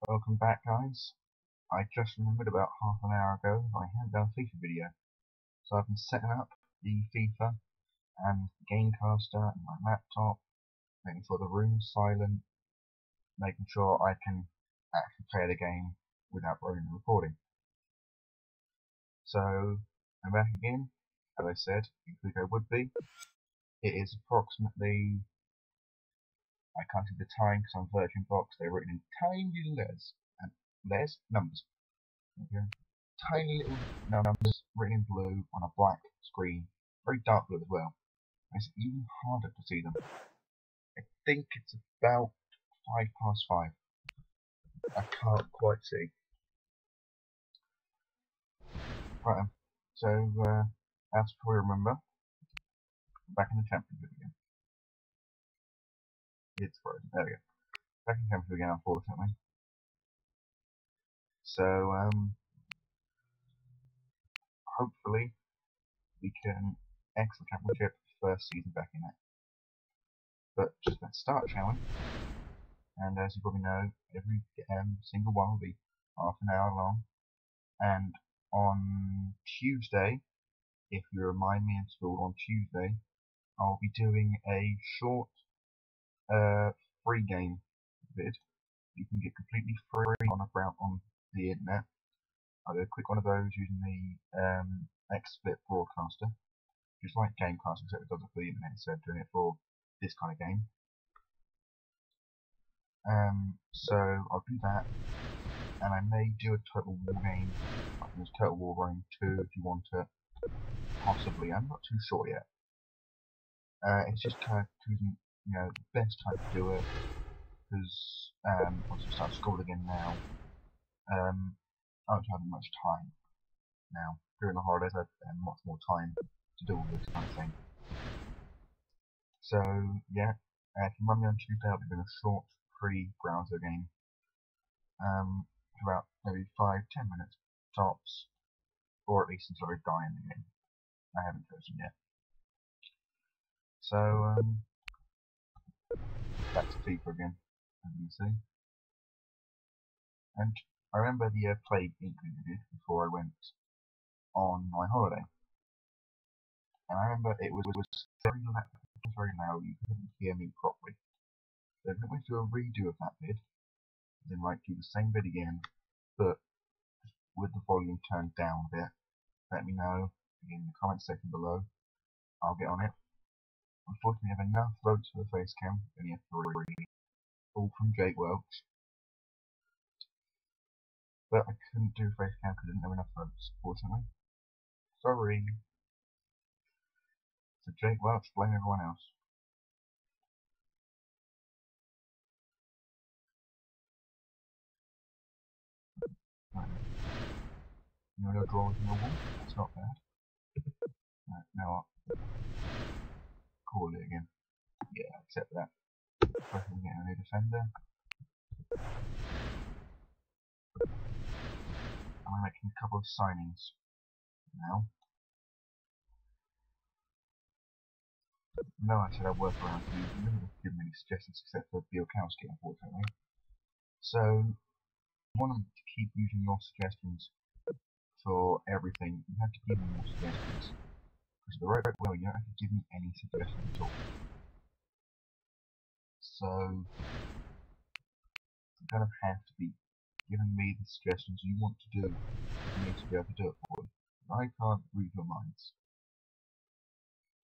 Welcome back, guys. I just remembered about half an hour ago I hadn't done a FIFA video, so I've been setting up the FIFA and Gamecaster and my laptop, making sure the room's silent, making sure I can actually play the game without ruining the recording. So I'm back again, as I said, each week I would be. It is approximately, I can't see the time because I'm Virgin Box, they're written in tiny letters, and letters, numbers. Okay. Tiny little numbers written in blue on a black screen, very dark blue as well. It's even harder to see them. I think it's about 5 past 5. I can't quite see. Right, so as we remember, back in the championship again. It's frozen. There we go. Back in the championship again, unfortunately. So hopefully we can exit the championship first season back in it. But just let's start, shall we? And as you probably know, every single one will be half an hour long. And on Tuesday, if you remind me in school on Tuesday, I'll be doing a short free game vid. You can get completely free on the internet. I'll do a quick one of those using the XSplit broadcaster, just like Gamecaster, except it does it for the internet instead of doing it for this kind of game. So I'll do that, and I may do a Total War game. I think it's Total War Rome 2 if you want it. Possibly, I'm not too sure yet. It's just kind of choosing, the best time to do it, because once I start school again now, I don't have much time now. During the holidays, I have much more time to do all this kind of thing. So yeah, if you run me on Tuesday, I'll be doing a short pre-browser game, for about maybe 5-10 minutes tops, or at least until I die in the game. I haven't chosen yet. So back to FIFA again, as you can see. And I remember the Plague Inc. we did before I went on my holiday. And I remember it was very loud, you couldn't hear me properly. So if I went through a redo of that bit, then do the same bit again, but with the volume turned down a bit, let me know in the comment section below. I'll get on it. Unfortunately, I have enough votes for the face cam, only have 3, all from Jake Welch. But I couldn't do face cam because I didn't have enough votes, fortunately. Sorry. So Jake Welch, blame everyone else. Right. No draw with no wall, that's not bad. Right, now I'll call it again. Yeah, accept that. Hopefully get a new defender. I'm making a couple of signings now. No, I said I'd work around you. You haven't given me any suggestions except for Bielkowski, unfortunately. So, I want to keep using your suggestions for everything. You have to give me more suggestions. Because the right way, you don't have to give me any suggestions at all. So, you kind of have to be giving me the suggestions you want to do for me to be able to do it for you. I can't read your minds.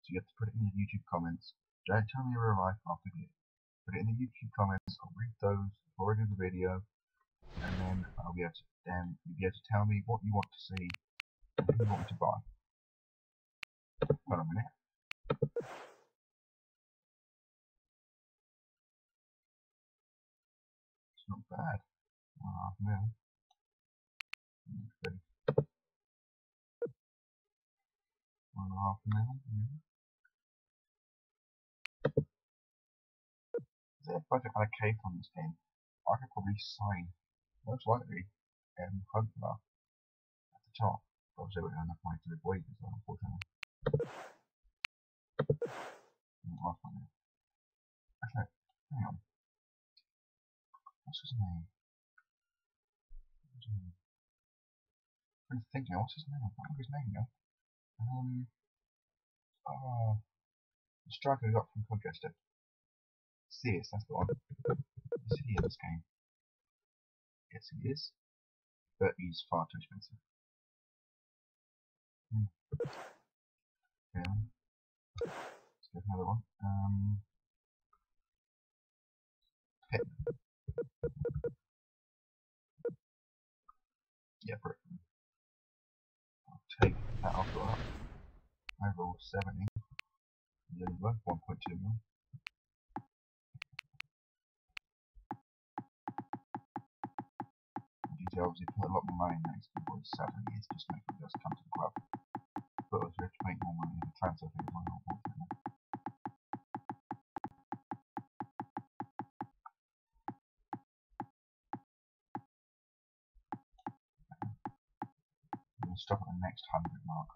So you have to put it in the YouTube comments. Don't tell me in real life, I'll forget. Put it in the YouTube comments, I'll read those before I do the video, and then you'll be able to tell me what you want to see and who you want me to buy. Hold on a minute. It's not bad. 1.5 mil. Okay. 1.5 mil. Is there a budget allocated on this game? I could probably sign, most likely, Huntler at the top. Obviously, we don't have enough money to avoid this, unfortunately. Last one there. Actually, hang on. What's his name? I'm thinking, what's his name? I can't remember his name now. Oh, the striker we got from Colchester. Sears, that's the one. Is he in this game? Yes, he is. But he's far too expensive. Yeah. Let's get another one. Pip. Yeah, Britain. I'll take that offer up. Overall 70. Really worth 1.2 mil. You obviously put a lot more money in next for his salary is just make him just come to the club. But we have to make more money in the transfer fee as well, unfortunately. We're going to stop at the next 100 mark.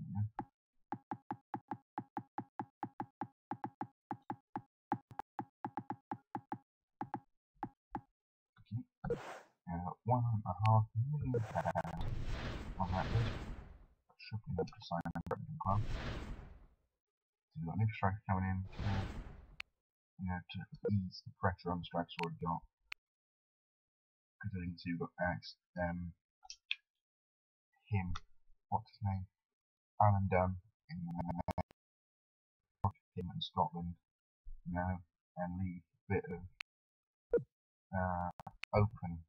Yeah. 1.5 million pounds on that list. Should be able to sign a member of the club. So we've got a new striker coming in to ease the pressure on the strikers already got. Because I think we've got him, what's his name? Alan Dunn in him in Scotland, and leave a bit of open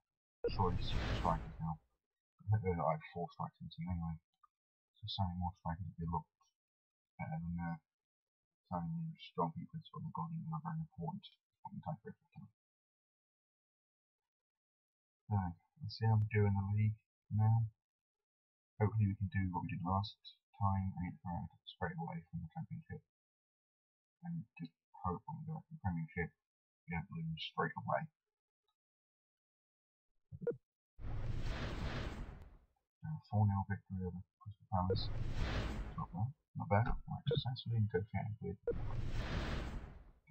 choice for strikers now. I think there are like 4 strikers in the team anyway. So signing more strikers would be a lot better than signing strong people is what we've got in a very important time for everything. So, let's see how I'm doing the league now. Hopefully we can do what we did last time and get promoted straight away from the championship. And just hope when we go to the premiership we don't lose straight away. 4-0 victory over Crystal Palace. Not bad. Not bad. Right, successfully negotiated with.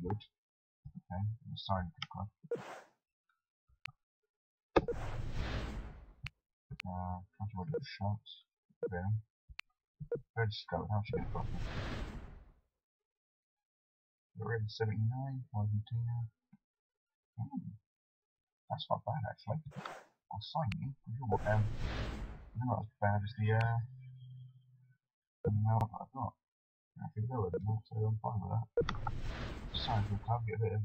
Good. Okay, I'm signing for the club. Can't you order shots? Really? Very scout, how much you going to cost me? You're in 79, Argentina. That's not bad actually. I'll sign you. You're not as bad as the amount that I've got. I think lower than that, so I'm fine with that. Sign for the club, get a bit of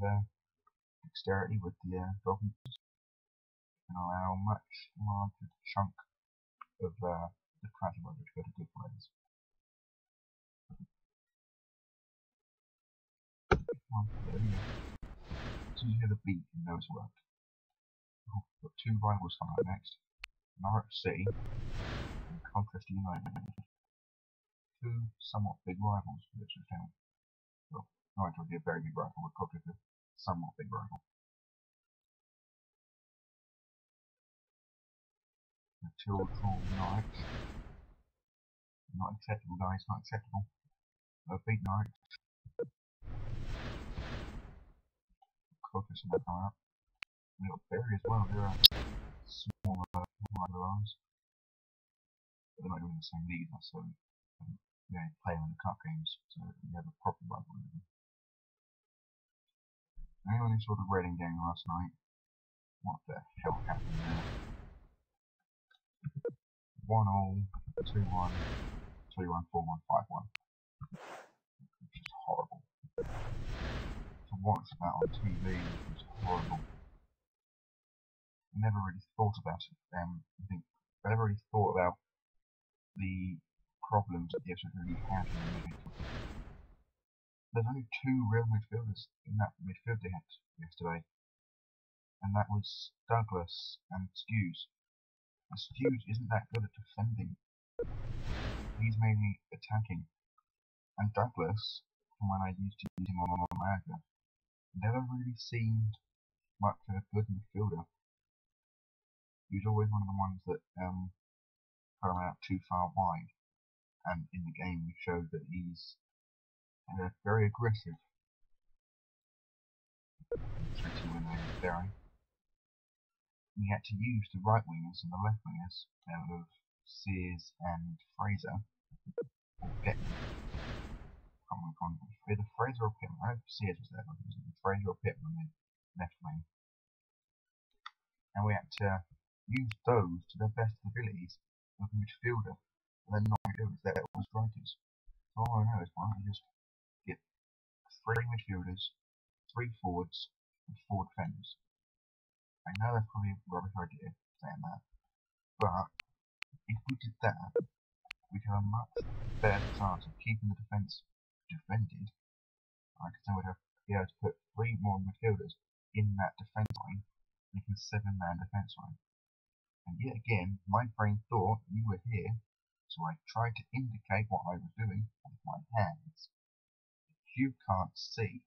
dexterity with the goalkeepers, and allow a much larger chunk of the transfer budget to go to good players. Well, there we go. As soon as you hear the beat, you know it's worked. Oh, we've got 2 rivals coming up next. Norwich City and Colchester United. 2 somewhat big rivals for this account. Well, Norwich would be a very big rival, with Colchester somewhat big rival. The Children Norwich. Not acceptable, guys, not acceptable. Beat Norwich. Colchester now coming up. We've got Bury as well, they're a smaller rival of ours. But they're not even in the same league, so they only play in the cup games, so we have a proper rivalry with them. Anyone who saw the Reading game last night, what the hell happened there? 1-0, 2-1, 3-1, 4-1, 5-1. It's just horrible. To watch that on TV was horrible. I never really thought about it. I never really thought about the problems that the Ipswich really had in the midfield. There's only 2 real midfielders in that midfield they had yesterday, and that was Douglas and Skewes. And Skewes isn't that good at defending. He's mainly attacking. And Douglas, from when I used to use him on America, never really seemed much of a good midfielder. He was always one of the ones that put him out too far wide. and in the game we showed that he's very aggressive. 3-2 win over Derry. We had to use the right wingers and the left wingers out of Sears and Fraser, or Pittman. Either Fraser or Pittman. I hope Sears was there, but it was Fraser or Pittman in left wing. And we had to use those to their best abilities with a midfielder. And then not do is that it was strikers. So all I know is why don't we just get 3 midfielders, 3 forwards, and 4 defenders. I know that's probably a rubbish idea saying that, but if we did that, we'd have a much better chance of keeping the defence defended. Because then we'd be able to put 3 more midfielders in that defence line, making a 7-man defence line. And yet again, my brain thought you were here, so I tried to indicate what I was doing with my hands. You can't see.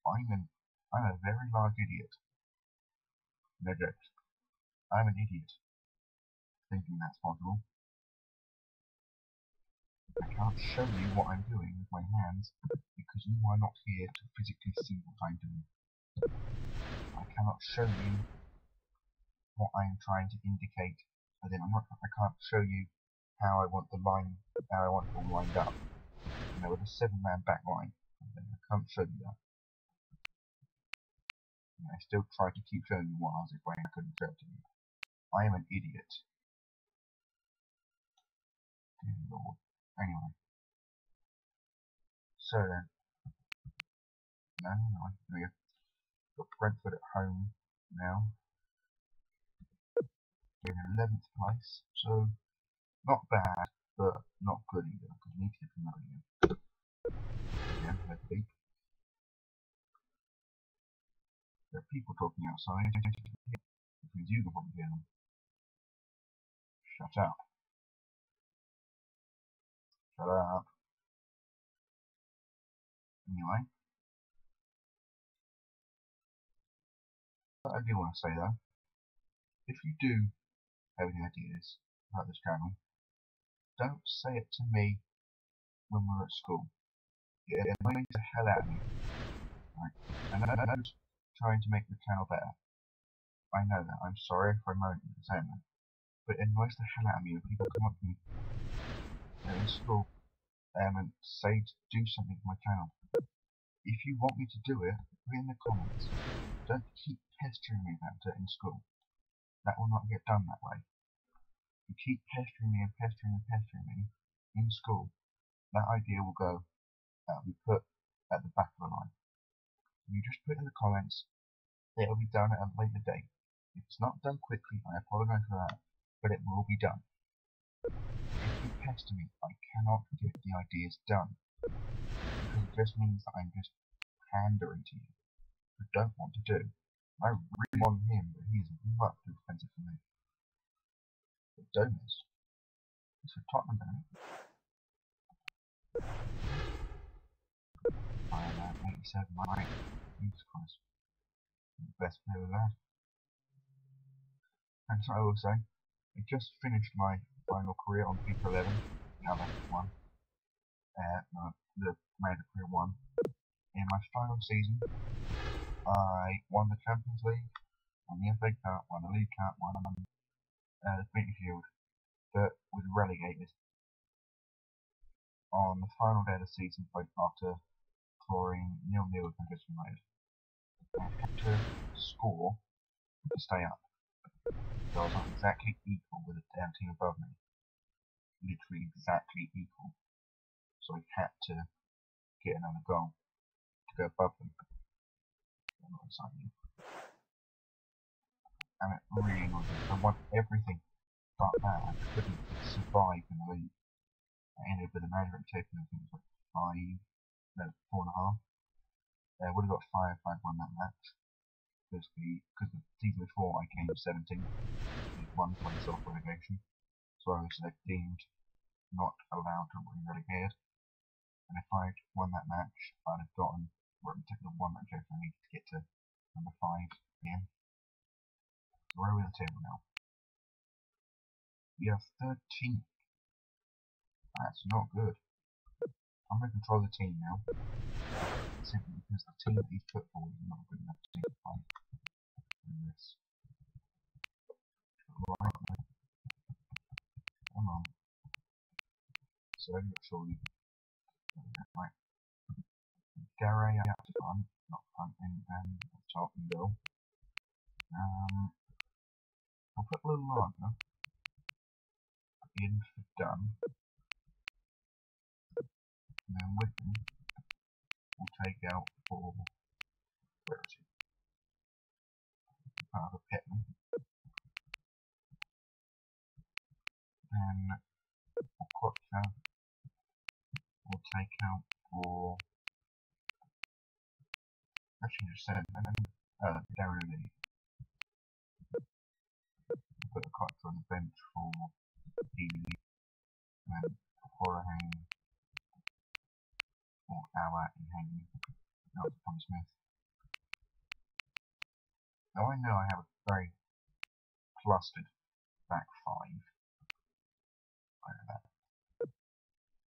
I'm a very large idiot. No jokes. I'm an idiot, thinking that's possible. I can't show you what I'm doing with my hands, because you are not here to physically see what I'm doing. I cannot show you what I am trying to indicate, I can't show you how I want it all lined up. With a 7-man back line, I can't show you that. And I still try to keep showing you what I was explaining. I couldn't show it to you. I am an idiot. Dear Lord. Anyway. So then. There we go. Got Brentford at home now. We're in 11th place, so not bad, but not good either, because we need to get them out again. Again, heard the beep. There are people talking outside, which means you can probably hear them. Shut up. Shut up. Anyway. What I do want to say though, if you do have any ideas about this channel, don't say it to me when we're at school. It annoys the hell out of me. Right. And I'm just trying to make the channel better. I know that. I'm sorry if I'm saying that. But it annoys the hell out of me when people come up to me in school and say to do something for my channel. If you want me to do it, put it in the comments. Don't keep pestering me about it in school. That will not get done that way. You keep pestering me and pestering and pestering me in school, that idea will be put at the back of the line. You just put it in the comments, it'll be done at a later date. If it's not done quickly, I apologise for that, but it will be done. If you pester me, I cannot get the ideas done, because it just means that I'm just pandering to you, I don't want to do. I really want him, but he's much too expensive for me. But Gomez is for Tottenham, don't it? I am 87, right? Jesus Christ. The best player we've had. And so I will say, I just finished my final career on FIFA 11, the other one. The manager career 1. In my final season, I won the Champions League, won the FA Cup, won the League Cup, won the Community Shield, but was relegated. On the final day of the season, after scoring 0-0 with Manchester United, I had to score to stay up. So I was not exactly equal with the damn team above me. Literally exactly equal. So I had to get another goal to go above them. I'm not excited. And it really annoyed me. I won everything but that. I couldn't survive in the league. I ended up with a manager taking I think it was like 4.5. I would have got 5 if I'd won that match. Because the season before I came 17th with 1 place off relegation. So I was deemed not allowed to be relegated. And if I'd won that match, I'd have gotten the 1 match over I needed to get to number 5 again. So where are we on the table now? We are 13th. That's not good. I'm going to control the team now, simply because the team that he's put forward is not a good enough team to fight in this. Right, come on. So, surely, right. Gary out to front, not front, and top and go. We'll put a little lager in for done, and then with them, we'll take out for, where is it? Part of a Pitman, and for Quokka, we'll take out for, actually just send Darren Lee. Put a Quokka on the bench for Healy, and Horahane, or Hour and Haney. That was Tom Smith. Now I know I have a very clustered back five, I know that,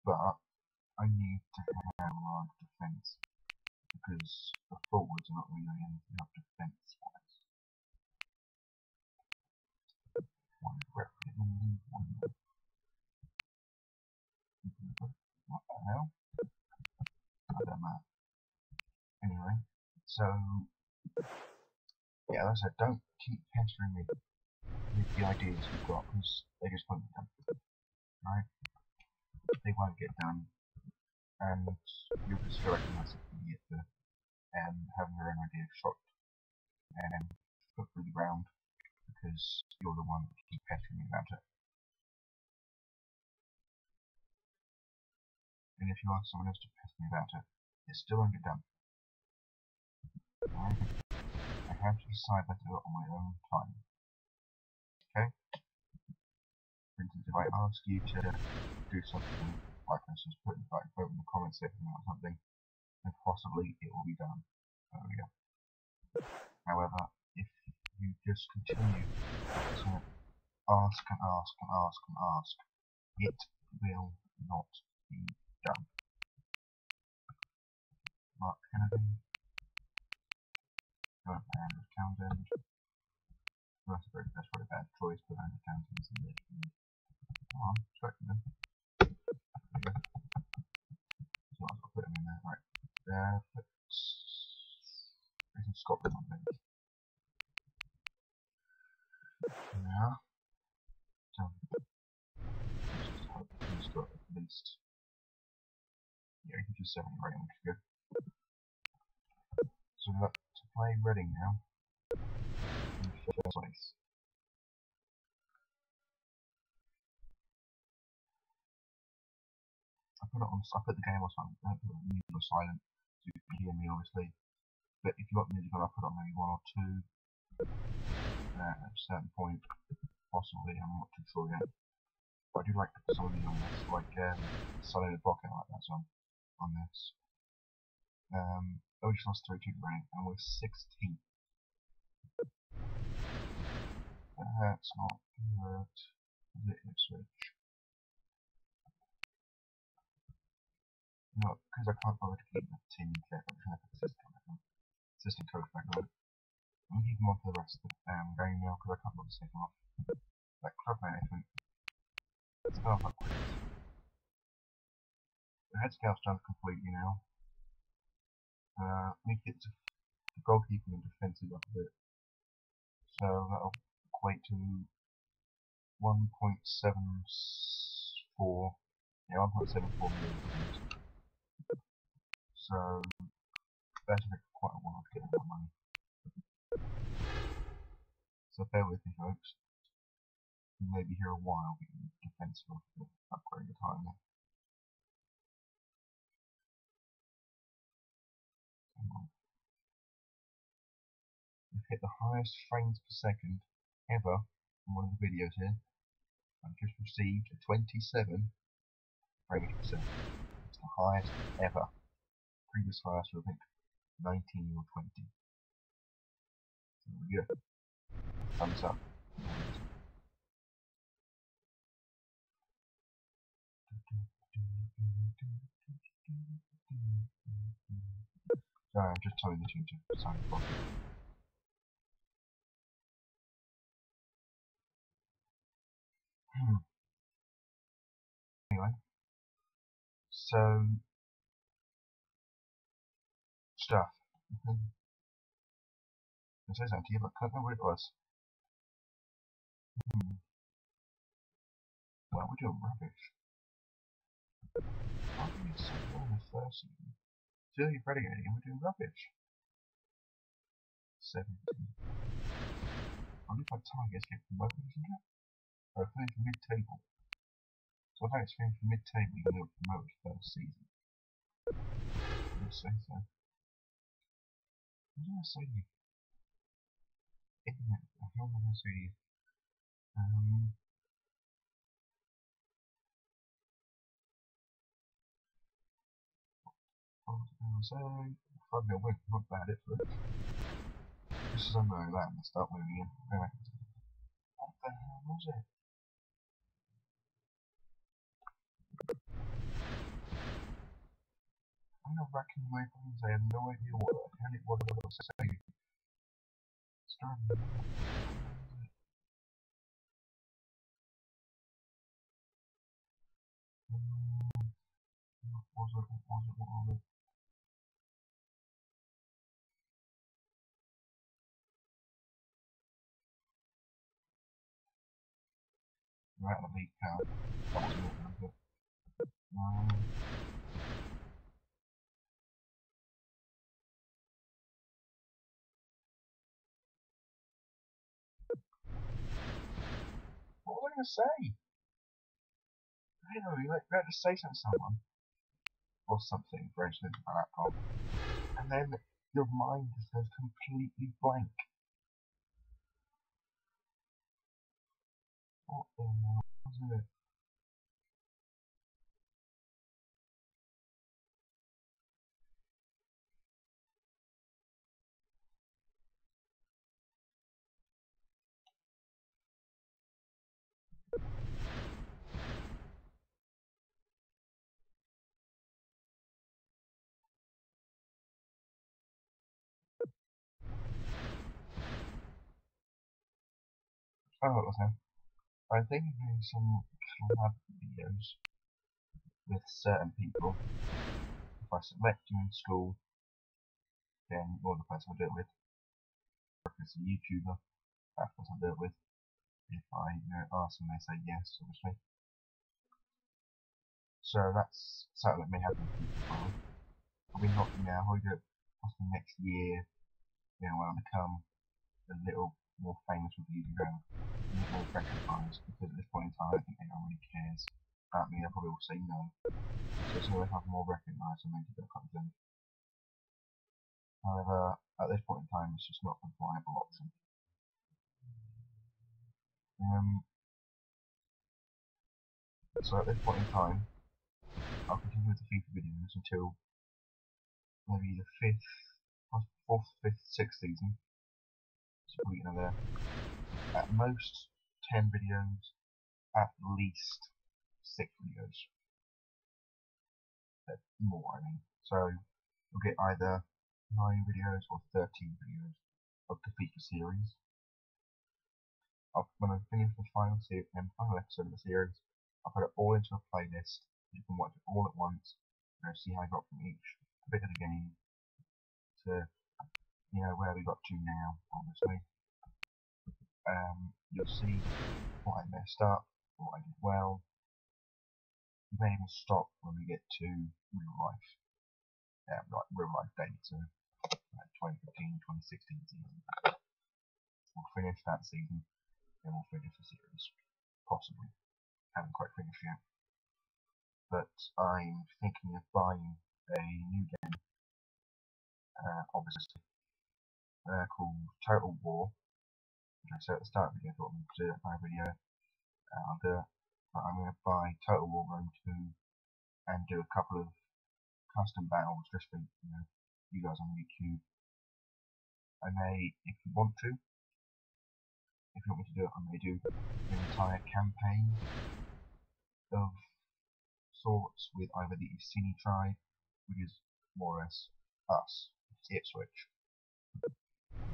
but I need to have a large defence because the forwards are not really doing anything up defence-wise. One rep, one rep. What the hell? I don't know. Anyway, so yeah, as I said, don't keep pestering me with the ideas you've got because they just won't get done. Right? They won't get done, and you'll just feel like a massive idiot for having your own idea shot and put through the ground because you're the one that keeps pestering me about it. And if you ask someone else to pester me about it, it still won't get done. Right? I have to decide that to do it on my own time. Okay? For instance, if I ask you to do something, like for instance, put like vote in the comments section or something, then possibly it will be done earlier. However, if you just continue to ask and ask and ask and ask, it will not be done. Mark Kennedy, Andrew Townsend. That's probably a bad choice, but Andrew Townsend's in there. Come on, expecting them. There you go. So I'll put them in there, right. There, there's some Scotland on bench. Now, so let's just hope he's got at least, yeah, he can do 7 rating, which is good. So we've got to play Reading now in first place. I put the game on silent, I put the music on silent so you can hear me obviously, but if you've got music on, I'll put on maybe 1 or 2 at a certain point, possibly, I'm not too sure yet. But I do like to put some music on this, like Solid Rocket, like that song on this. We just lost 3-2 to Reading and we're 16th. That's not good. Is it Ipswich? No, because I can't bother to keep the team fit, I'm just going to put assistant coach back on. I'm going to keep him on for the rest of the game now because I can't bother to take him off. Like club management, it's gone upwards. The head scout's done completely now. Make it to the goalkeeping and defensive up a bit. So that'll equate to 1.74. Yeah, 1.74 million. So that's quite a while to get that money. So bear with me, folks. You may be here a while getting defensive to upgrade the time there. Come on. We've hit the highest frames per second ever in one of the videos here. I've just received a 27 frames per second. It's the highest ever. Previous highest was I think 19 or 20. So there we go. Thumbs up. Sorry, I'm just telling the tune to sound properly. Anyway, so stuff. It says that to you, but I can't remember what it was. Well, we're doing rubbish. Why did it say well in the first season? Still you're ready again, we're doing rubbish. 17. I wonder if my targets get promoted, isn't it? Or finish mid-table. So I think it's finished mid-table, even though it promoted first season. I say so. What did I say to you? How am I going to say to you? What was I going to say? Probably a win, not bad at first. Just as I'm going that, and start winning again. Anyway. What the hell was it? I'm not racking my brains, I have no idea what the hell it was I was saying. Starting. What was it? Right at the lead count. That wasn't it, was it? What was I going to say? You know, you had to say something to someone. Or something, for instance, my laptop. And then your mind just goes completely blank. What the hell was it? Oh, what was it? I think I'm doing some collab videos with certain people. If I select you in school, then you're the person I'll do it with. If it's a YouTuber, that's what I'll do it with. If I ask them, they say yes, obviously. So that's something that may happen in the future. Probably not now, I'll do it possibly next year, when I become a little more famous with the YouTube, a bit more recognised, because at this point in time I don't think anyone really cares about me. I probably will say no. So as soon as I'm more recognised, I maybe do a couple of things. However, at this point in time, it's just not a viable option. So at this point in time, I'll continue with the FIFA videos until maybe the 4th, 5th, 6th season. So probably another, at most, 10 videos, at least 6 videos. More, I mean. So you'll get either 9 videos or 13 videos of the FIFA series. When I finish the final episode of the series, I'll put it all into a playlist. You can watch it all at once, see how I got from each bit of the game to where we got to now, obviously. You'll see what I messed up, what I did well. You may even stop when we get to real life. Real life data, 2015, 2016 season. We'll finish that season, then we'll finish the series. Possibly. Haven't quite finished yet. But I'm thinking of buying a new game, obviously, called Total War. Which I said at the start of the video, I thought I'm going to do it in my video. I'll do it. But I'm going to buy Total War Rome 2 and do a couple of custom battles just for you guys on YouTube. I may, if you want me to do it, I may do an entire campaign of sorts with either the Iceni tribe, which is more or less us, it's Ipswich.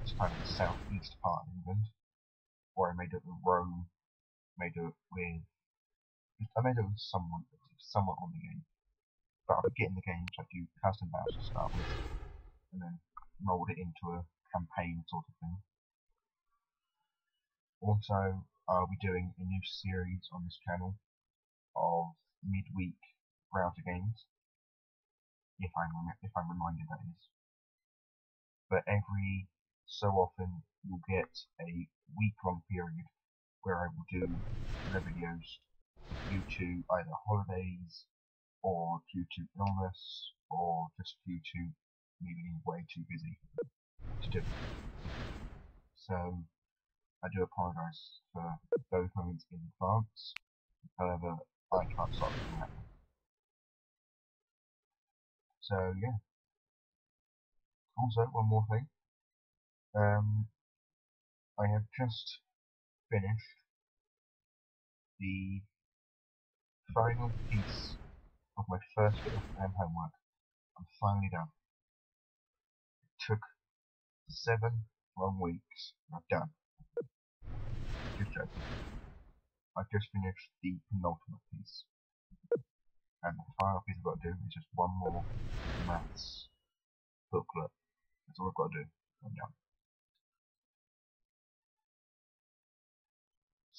It's kind of the southeast part of England. Or I made it with Rome, I made it with someone on the game. But I would get in the game, so I do custom battles to start with, and then mould it into a campaign sort of thing. Also, I'll be doing a new series on this channel of midweek browser games, if I'm reminded, that is. But every so often you'll get a week-long period where I will do no videos due to either holidays or due to illness or just due to me being way too busy to do. So I do apologise for those moments in advance. However, I can't stop it from happening. So yeah. Also, one more thing. I have just finished the final piece of my first bit of homework. I'm finally done. It took 7 long weeks, and I'm done. Just joking. I've just finished the penultimate piece. And the final piece I've got to do is just one more maths booklet. That's all I've got to do. I'm done.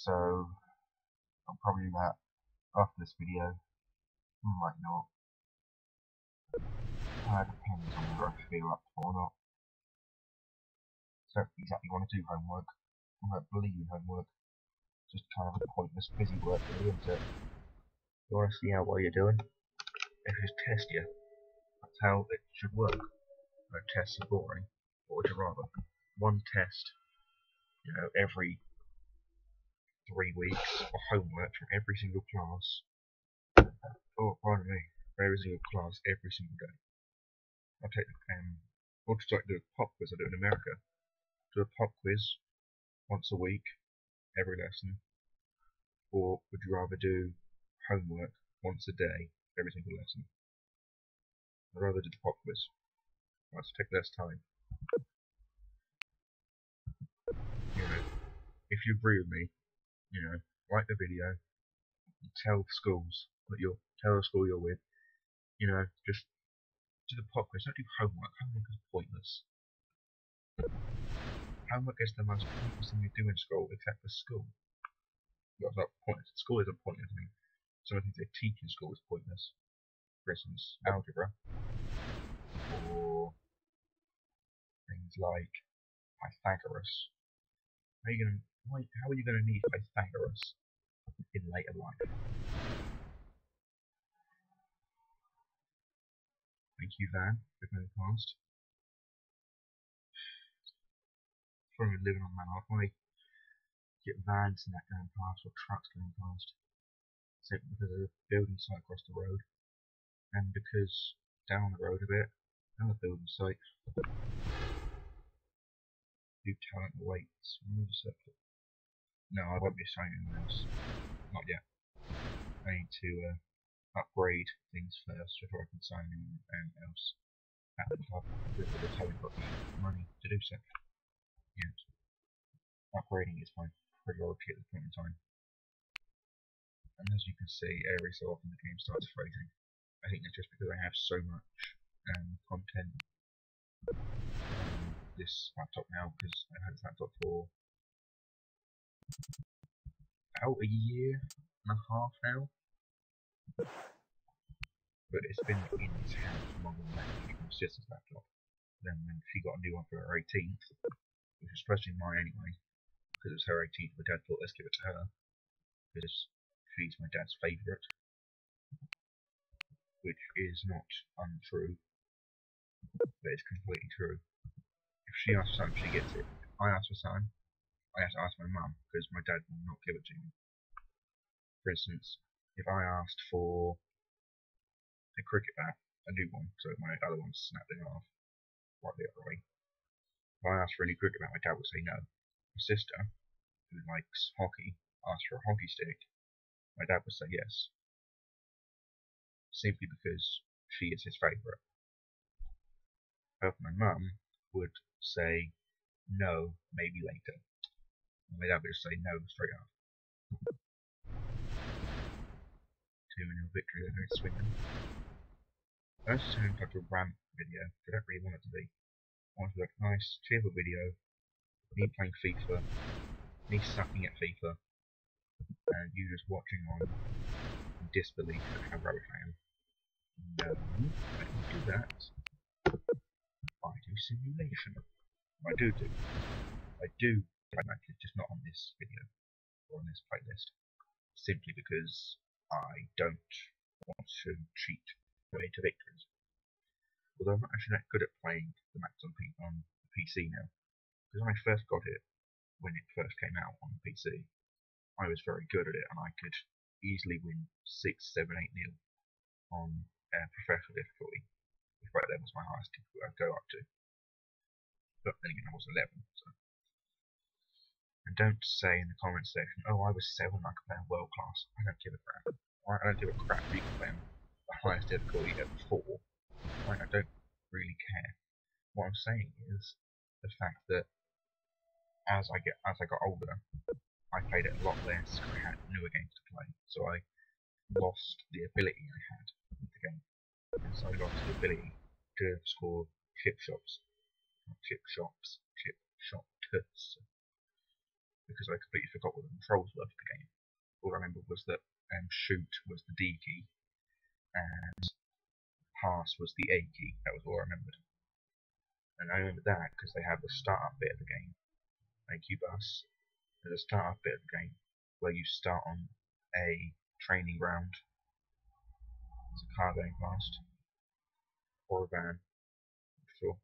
So, I'll probably do that after this video. Might not. Depends on whether I feel up or not. So, don't exactly want to do homework. I don't believe in homework. Just kind of a pointless busy work, really, isn't it? You want to see how well you're doing? They just test you. That's how it should work. No tests are boring. What would you rather? One test, every 3 weeks, or homework from every single class. Oh, pardon me. Every single class, every single day. I'll take or just like do a pop quiz I do in America. Do a pop quiz once a week, every lesson. Or would you rather do homework once a day, every single lesson? I'd rather do the pop quiz. Let's take less time. If you agree with me, like the video, and tell the school you're with, just do the pop quiz. Don't do homework. Homework is pointless. Homework is the most pointless thing you do in school, except for school. Well, it's not pointless. School isn't pointless. I mean, some of the things they teach in school is pointless. For instance, algebra, or things like Pythagoras. How are you gonna need Pythagoras in later life? Thank you, Van, for going past. Probably living on Man Halfway. Get vans and that going past, or trucks going past. Simply because of the building site across the road, and because down the road a bit, another building site. Do talent awaits. No, I won't be signing anyone else. Not yet. I need to upgrade things first before I can sign anyone else. At the top, the talent got the money to do so. Yes. Upgrading is my priority at this point in time. And as you can see, every so often the game starts freezing. I think that's just because I have so much content on this laptop now, because I've had this laptop for about a year and a half now. But it's been in this house longer than that. It's my sister's laptop. Then when she got a new one for her 18th, which was supposed to be mine anyway, because it was her 18th, my dad thought, let's give it to her, because she's my dad's favourite, which is not untrue, but it's completely true. If she asks for something, she gets it. If I ask for something, I have to ask my mum, because my dad will not give it to me. For instance, if I asked for a cricket bat, a new one, so my other one's snapped in half, right the other way. If I asked for a new cricket bat, my dad would say no. My sister, who likes hockey, asked for a hockey stick, my dad would say yes. simply because she is his favourite. However, my mum would say no, maybe later. And my dad would just say no straight up. 2-0 victory against Swindon. I just turned into a rant video, I don't really want it to be. I want it to be like a nice, cheerful video, me playing FIFA, me sucking at FIFA, and you just watching on in disbelief at how rubbish I am. No, I don't do that. I do simulation. I do. I do play matches, just not on this video, or on this playlist. Simply because I don't want to cheat way to victories. Although I'm not actually that good at playing the maps on the PC now. Because when I first got it, when it first came out on the PC, I was very good at it and I could easily win 6, 7, 8-0 on professional difficulty. Which back then was my highest difficulty I'd go up to. But then again, I was 11, so. And don't say in the comments section, oh, I was 7, I could play on world class. I don't give a crap. I don't give a crap if you can play on the highest difficulty at 4. I don't really care. What I'm saying is the fact that as I got older, I played it a lot less because I had newer games to play. So I lost the ability I had with the game. And so I lost the ability to score chip shots. Because I completely forgot what the controls were for the game. All I remember was that shoot was the D key and pass was the A key. That was all I remembered. And I remember that because they have the start-up bit of the game. Thank you, Bus. There's a start-up bit of the game where you start on a training ground. There's a car going past. Or a van. I'm sure.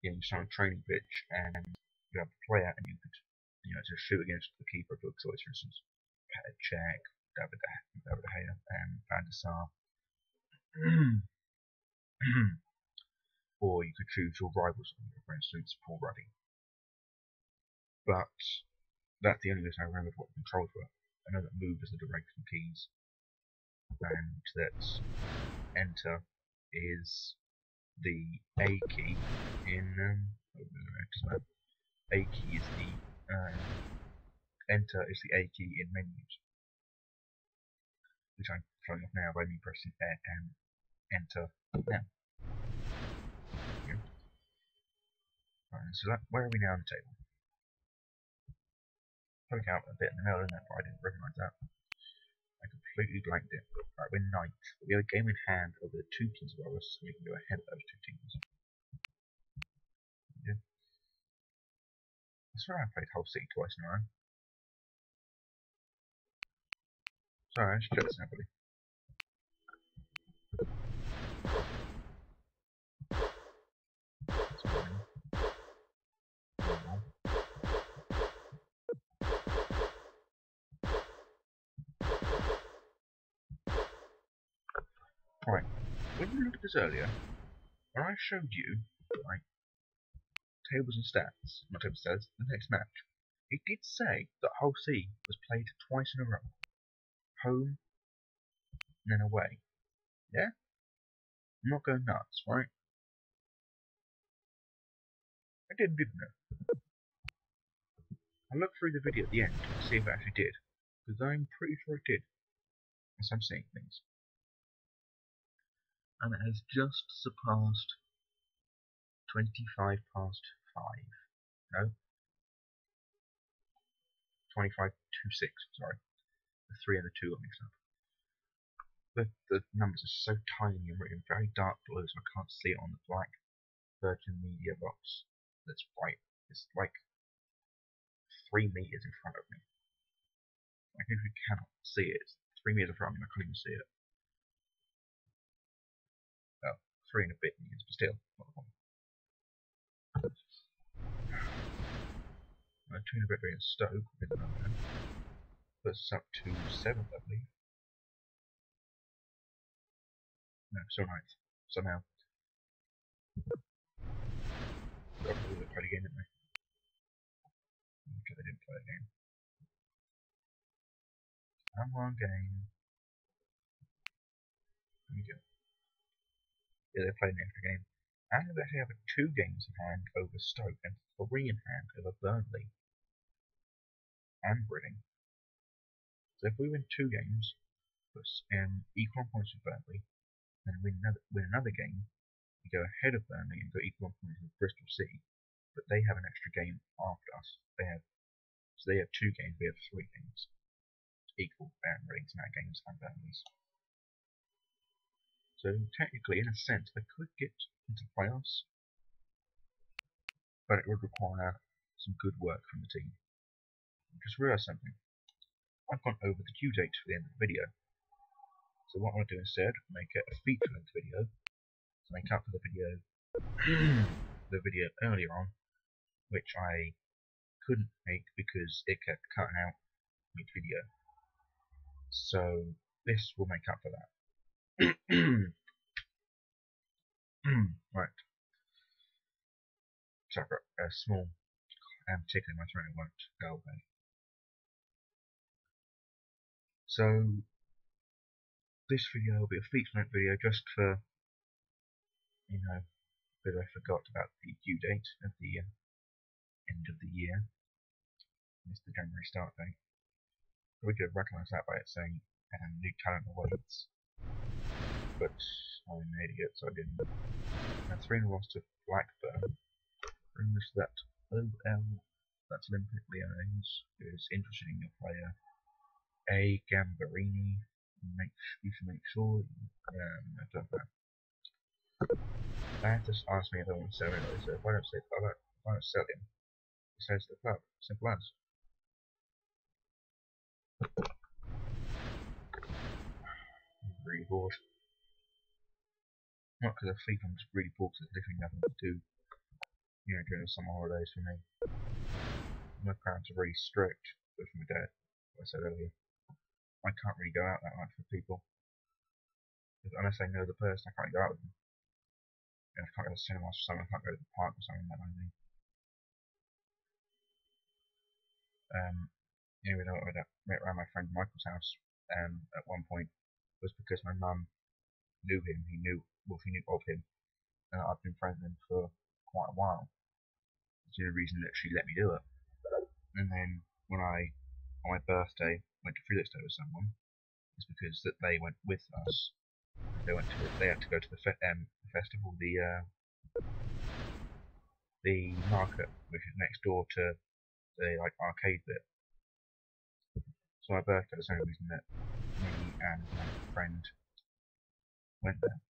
Yeah, you start on a training pitch and you have a player and you could to shoot against the keeper of your choice, for instance. Petr Cech, David De Gea, Van der Sar. Or you could choose your rivals, for instance, Paul Ruddy. But that's the only reason I remembered what the controls were. I know that move is the direction keys, and that enter is the A key in A key is the enter is the A key in menus, which I'm showing off now by me pressing enter now. Yeah. Right, so where are we now on the table? Poke out a bit in the middle, isn't it? I didn't recognise that. I completely blanked it. Right, we're 9th. We have a game in hand over the 2 teams above us, so we can go ahead of those 2 teams. Yeah. I swear I played Hull City twice in a row. Sorry, I should check this now, buddy. Right, when you looked at this earlier, when I showed you, right, tables and stats, not tables and stats, the next match, it did say that Hull City was played twice in a row. Home, and then away. Yeah? I'm not going nuts, right? I didn't know. I looked through the video at the end to see if it actually did, because I'm pretty sure it did. As I'm seeing things. And it has just surpassed 25 past 5. No? 25 to 6, sorry. The 3 and the 2 got mixed up. The numbers are so tiny and written very dark blue, so I can't see it on the black Virgin Media box that's white. It's like 3 meters in front of me. I usually cannot see it. It's 3 meters in front of me, I can't even see it. Well, 3 and a bit meters, but still, not the point. 2 and a bit against Stoke with an open. Puts us up to 7th, I believe. No, still 9th. Somehow. Got to really play the game, didn't they? Okay, they didn't play a game. Come on, game. go. Yeah, they're playing an extra game. And they actually have 2 games in hand over Stoke and 3 in hand over Burnley and Reading. So if we win 2 games, plus equal on points with Burnley, and win another game, we go ahead of Burnley and go equal on points with Bristol City. But they have an extra game after us. They have 2 games, we have 3 games. Equal Reading's amount of games and Burnley's. So technically, in a sense, they could get into playoffs, but it would require some good work from the team. I just realised something. I've gone over the due date for the end of the video. So what I'm going to do instead, make it a feature-length video to make up for the video earlier on, which I couldn't make because it kept cutting out each video. So this will make up for that. Right. So I've got a small tickle in my throat, it won't go away. So this video will be a feature-length video just for, because I forgot about the due date of the end of the year. It's the January start date. We could have recognised that by it saying new talent awaits. But I'm an idiot, so I didn't. And 3-0 loss to Blackburn. Brings that OL, that's Olympic Lyonnais, is interested in your player. A Gambarini. You should make sure. I don't know. They have to ask me if I want to sell him. So if I don't sell him, he sells to the club. Simple as. I'm really bored. Not because of FIFA, I'm just really bored because there's literally nothing to do, during the summer holidays for me. My parents are really strict, but for my dad, like I said earlier, I can't really go out that much with people. Unless I know the person, I can't go out with them. I can't go to the cinema for something, I can't go to the park or something, that kind of thing. Anyway, I met around my friend Michael's house at one point was because my mum knew him, she knew of him, and I've been friends with him for quite a while. It's the only reason that she let me do it. And then when I, on my birthday, went to Felixstowe with someone, it's because that they went with us. They had to go to the festival, the market, which is next door to the arcade bit. So my birthday was the only reason that me and my friend went there.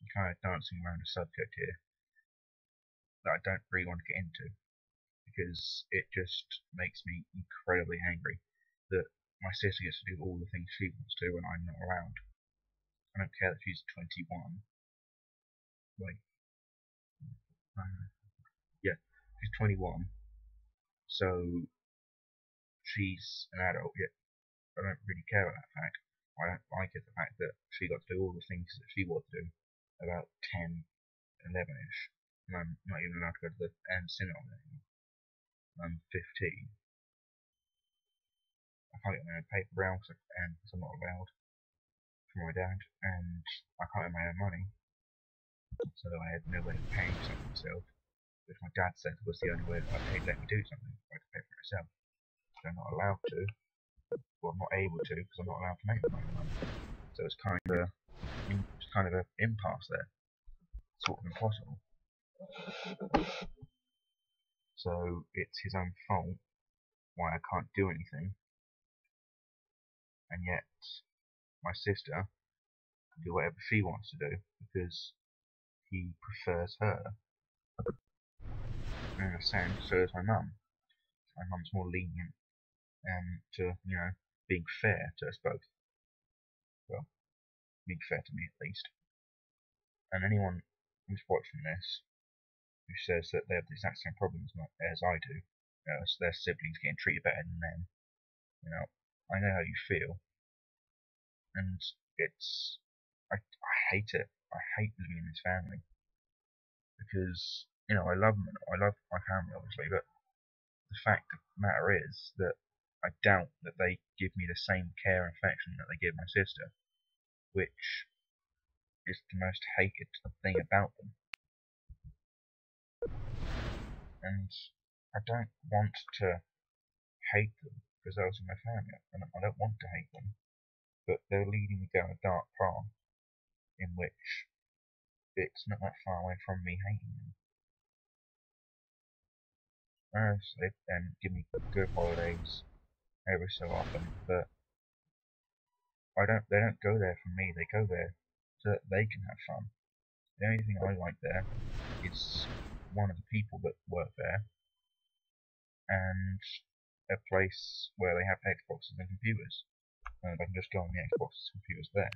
I'm kind of dancing around a subject here that I don't really want to get into, because it just makes me incredibly angry that my sister gets to do all the things she wants to and I'm not allowed. I don't care that she's 21. Wait. Yeah, she's 21. So she's an adult, yet I don't really care about that fact. I don't like it, the fact that she got to do all the things that she wanted to do about 10, 11ish, and I'm not even allowed to go to the cinema anymore. I'm 15. I can't get my own paper round because I'm not allowed from my dad, and I can't get my own money, so I had no way of paying something myself, which my dad said was the only way that he'd let me do something, I could pay for it myself. But I'm not allowed to, well, I'm not able to, because I'm not allowed to make my own money. So it's kind of an impasse there, sort of impossible. So it's his own fault why I can't do anything, and yet my sister can do whatever she wants to do because he prefers her. And in a sense, so does my mum. My mum's more lenient to, being fair to us both. Well, being fair to me at least. And anyone who's watching this who says that they have the exact same problems as I do, so their siblings getting treated better than them, I know how you feel, and I hate it. I hate living in this family because I love them. I love my family obviously, but the fact of the matter is that I doubt that they give me the same care and affection that they give my sister, which is the most hated thing about them. And I don't want to hate them, because those are my family, and I don't want to hate them, but they're leading me down a dark path in which it's not that far away from me hating them. So they give me good holidays every so often, but they don't go there for me, they go there so that they can have fun. The only thing I like there is one of the people that work there, and a place where they have Xboxes and computers. And I can just go on the Xboxes and computers there.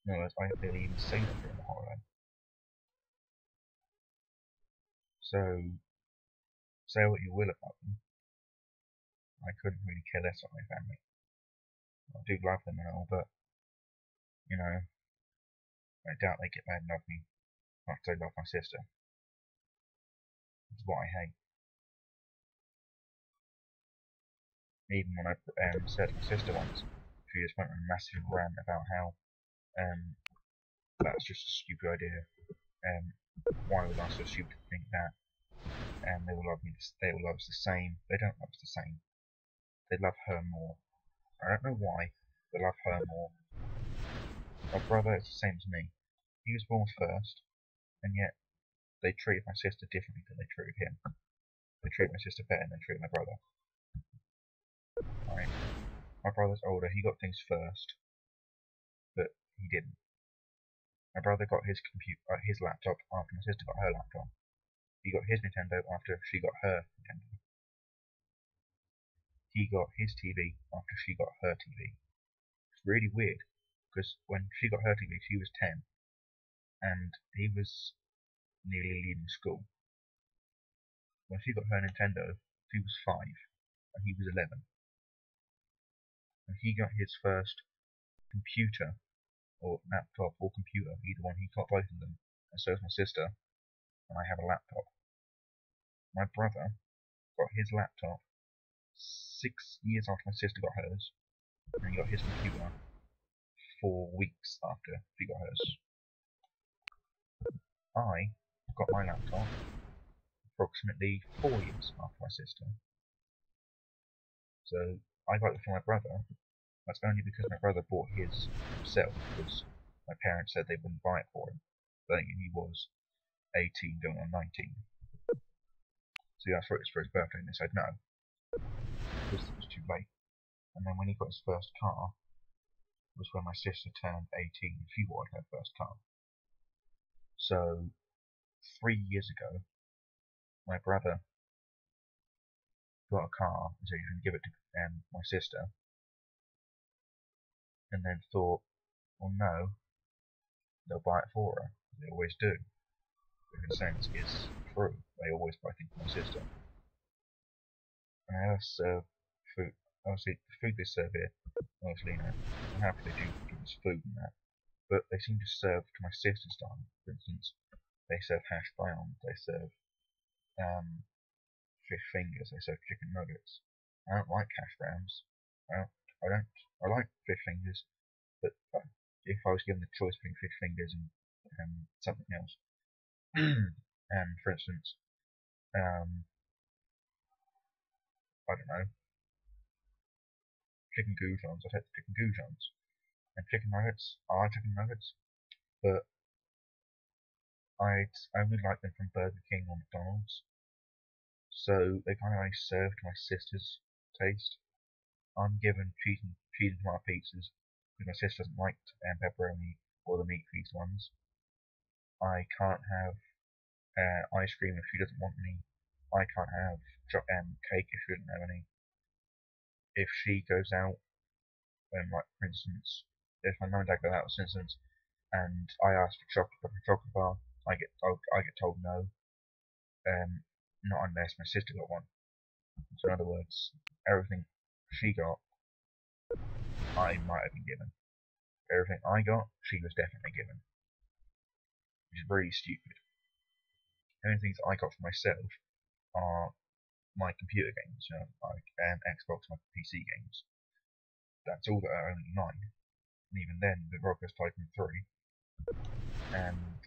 No, I barely even see them during the holiday. So, say what you will about them, I couldn't really care less about my family. I do love them and all, but, you know, I doubt they get mad and love me like they love my sister. That's what I hate. Even when I said to my sister once, she just went on a massive rant about how that's just a stupid idea. Why was I so stupid to think that? And they will love me. They will love us the same. They don't love us the same. They love her more. I don't know why. They love her more. My brother is the same as me. He was born first, and yet they treated my sister differently than they treated him. They treat my sister better than they treat my brother. Right. My brother's older, he got things first, but he didn't. My brother got his laptop after my sister got her laptop. He got his Nintendo after she got her Nintendo. He got his TV after she got her TV. It's really weird, because when she got her TV, she was 10, and he was nearly leaving school. When she got her Nintendo, she was 5, and he was 11. And he got his first computer, or laptop, or computer, either one, he got both of them, and so does my sister, and I have a laptop. My brother got his laptop 6 years after my sister got hers, and he got his computer 4 weeks after she got hers. I got my laptop approximately 4 years after my sister. So I got it for my brother. That's only because my brother bought his himself, because my parents said they wouldn't buy it for him, thinking he was 18 going on 19. So he asked for it for his birthday, and they said no, because it was too late. And then when he got his first car, was when my sister turned 18 and she wanted her first car. So 3 years ago, my brother got a car and said he was going to give it to my sister, and then thought, well, no, they'll buy it for her. They always do. Which in a sense is true. They always buy things for my sister. And they always serve food. Obviously, the food they serve here, obviously, you know, I'm happy they do give us food and that, but they seem to serve to my sister's style. For instance, they serve hash browns, they serve fish fingers, they serve chicken nuggets. I don't like hash browns. I like fish fingers, but if I was given the choice between fish fingers and something else, and for instance, I don't know, chicken goujons, I'd take the chicken goujons. And chicken nuggets, I like chicken nuggets, but I'd only like them from Burger King or McDonald's. So they kind of only serve to my sister's taste. I'm given cheese and tomato pizzas because my sister doesn't like pepperoni or the meat cheese ones. I can't have ice cream if she doesn't want any. I can't have cake if she doesn't have any. If she goes out, like for instance, if my mum and dad go out, for instance, and I ask for chocolate bar, I get told no. Not unless my sister got one. So in other words, everything she got, I might have been given. Everything I got, she was definitely given. Which is really stupid. The only things I got for myself are my computer games, like Xbox, my PC games. That's all that are only mine. And even then, the Rockers Tycoon 3 and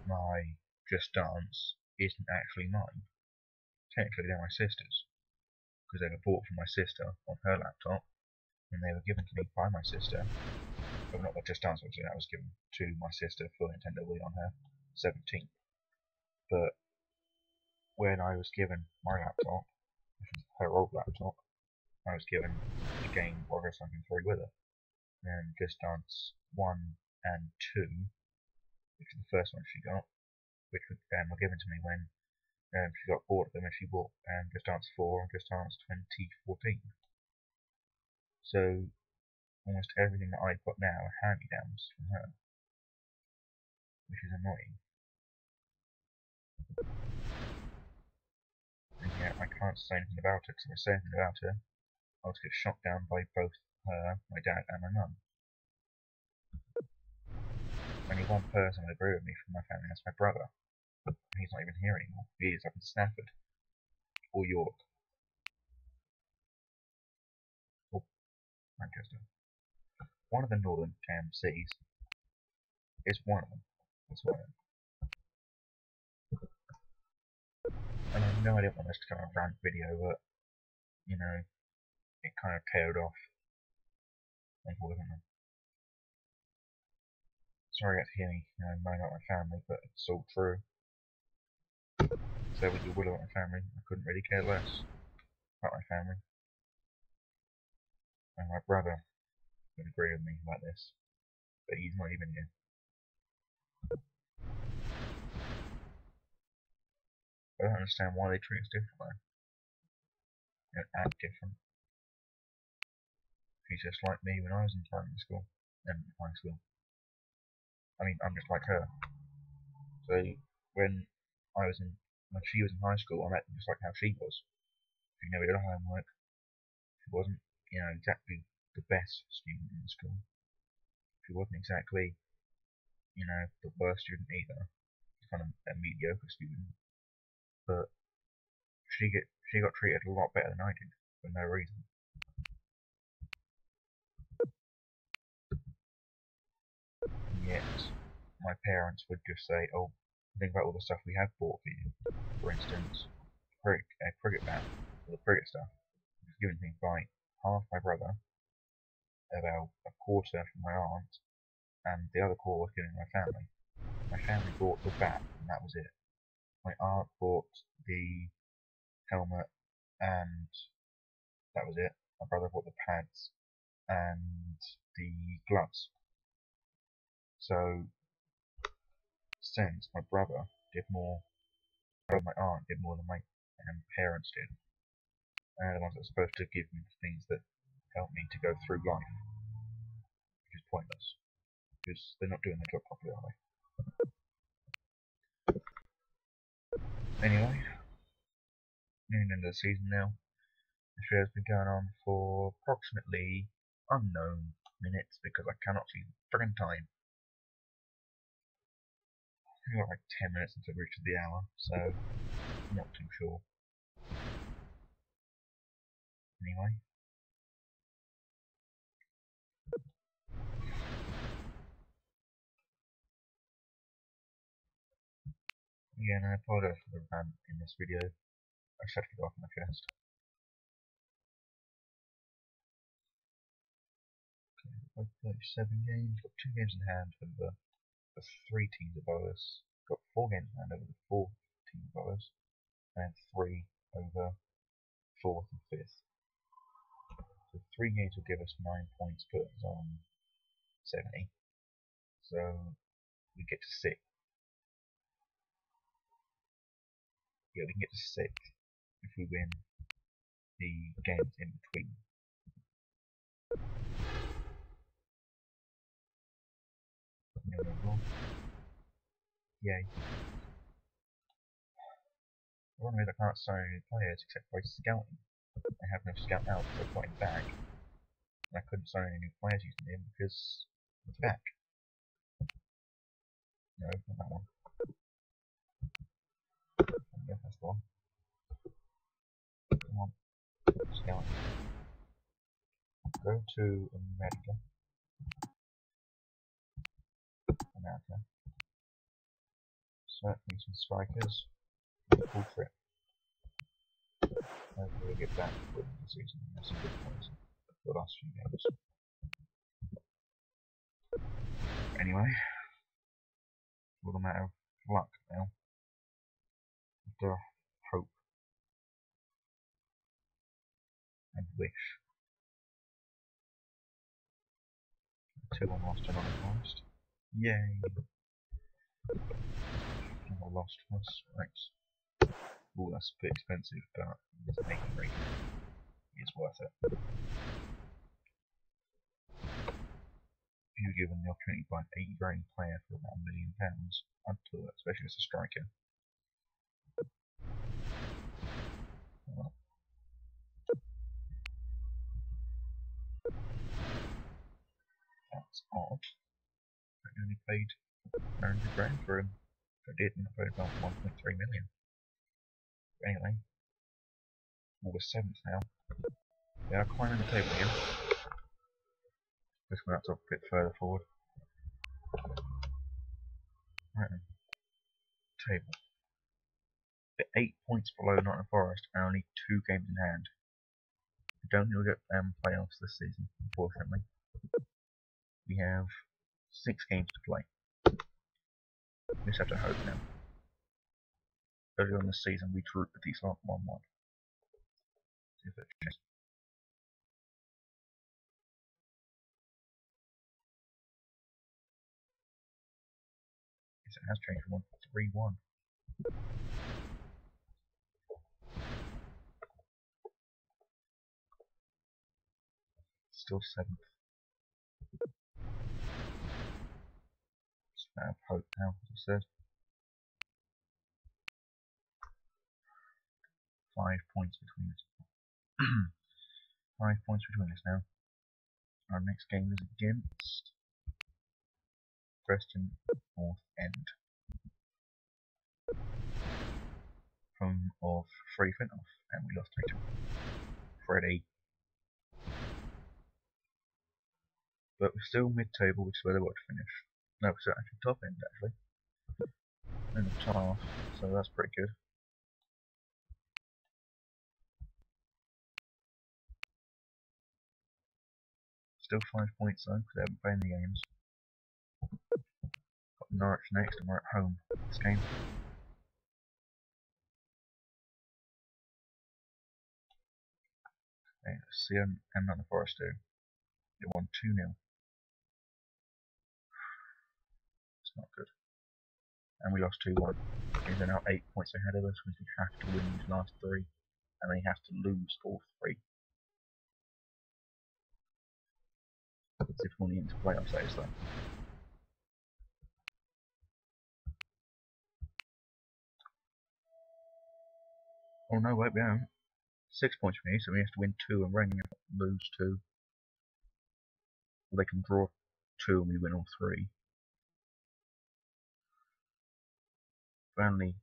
my Just Dance isn't actually mine. Technically, they're my sister's, because they were bought from my sister on her laptop, and they were given to me by my sister. Well, not the Just Dance, obviously, that was given to my sister for Nintendo Wii on her 17th. But when I was given my laptop, which was her old laptop, I was given the game Warrior Something 3 with her. And Just Dance 1 and 2, which is the first one she got, which were given to me when she got bored of them and she bought Just Dance 4 and Just Dance 2014. So almost everything that I've got now are hand-me-downs from her, which is annoying. And yet I can't say anything about it, because if I say anything about her, I'll just get shot down by both her, my dad, and my mum. Only one person would agree with me from my family, that's my brother. He's not even here anymore. He is up in Stafford. Or York. Or Manchester. One of the northern cities is one of them. That's one of them. And I know I didn't want this to kind of rant video, but, you know, it kind of tailed off, unfortunately. Sorry you had to hear me, moan about my family, but it's all true. Say what you will about my family, I couldn't really care less about my family. And my brother would agree with me about this, but he's not even here. I don't understand why they treat us differently. They don't act different. She's just like me when I was in primary school and high school. I mean, I'm just like her. So when she was in high school, I met just like how she was. She never did her homework. She wasn't, exactly the best student in school. She wasn't exactly, the worst student either. She's kind of a mediocre student. But she got treated a lot better than I did for no reason. And yet, my parents would just say, "Oh, think about all the stuff we have bought for you. For instance, cricket bat, or the cricket stuff, was given to me by half my brother, about a quarter from my aunt, and the other quarter was given to my family. My family bought the bat, and that was it. My aunt bought the helmet, and that was it. My brother bought the pads and the gloves. So, since my brother did more, my aunt did more than my parents did, and they're the ones that are supposed to give me things that help me to go through life, which is pointless, because they're not doing their job properly, are they? Anyway, near the end of the season now. The show has been going on for approximately unknown minutes because I cannot see the friggin' time. I've got like 10 minutes until it reaches the hour, so not too sure. Anyway. Yeah, and I apologize for the rant in this video. I just had to get it off my chest. Okay, 37 games, got 2 games in hand over the 3 teams above us. Got 4 games in hand over the 4 teams above us, and 3 over 4th and 5th. So 3 games will give us 9 points, put us on 70. So we get to 6. Yeah, we can get to 6 if we win the games in between. Yay. The problem is I can't sign any players except by scouting. I have no scout out, so I got him back. And I couldn't sign any new players using him because it's back. No, not that one. I guess that's the one. Scout. Go to America. Certainly some strikers. Full trip. Hopefully we'll get back with the season. That's some good points for the last few games. Anyway, it's all a matter of luck now. After hope and wish. 2-1 lost to Nottingham Forest. Yay! Not lost for us. Right. Oh, that's a bit expensive, but this making rate is worth it. If you were given the opportunity to buy an 80 grand player for about £1 million, I'd do it, especially as a striker. Well, that's odd. I only paid 900 grand for him. If I did, I paid about 1.3 million. Anyway, we're 7th now. They are climbing the table again. Just went up a bit further forward. Right then. Table. They're 8 points below Nottingham Forest and only 2 games in hand. We don't think we'll get playoffs this season, unfortunately. We have 6 games to play. We just have to hope now. Earlier in the season, we drew at least 1-1. See if it changes. Yes, it has changed from 3-1. Still 7th. Just a matter of hope now, as I said. 5 points between us. 5 points between us now. Our next game is against Preston North End. Home of Freddie Flintoff, and we lost 2-2. Freddie. But we're still mid-table, which is where they want to finish. No, we're still actually top end, actually. In the top half, so that's pretty good. Still 5 points though, because they haven't played any games. Got Norwich next, and we're at home this game. Okay, let's see how Nottingham Forest do. They won 2-0. It's not good. And we lost 2-1. They're now 8 points ahead of us, because we have to win these last 3, and they have to lose all 3. If we want to get into playoffs, that is though. Oh no, wait, we don't. 6 points for me, so we have to win 2 and Reading lose 2. Or they can draw 2 and we win all 3. Burnley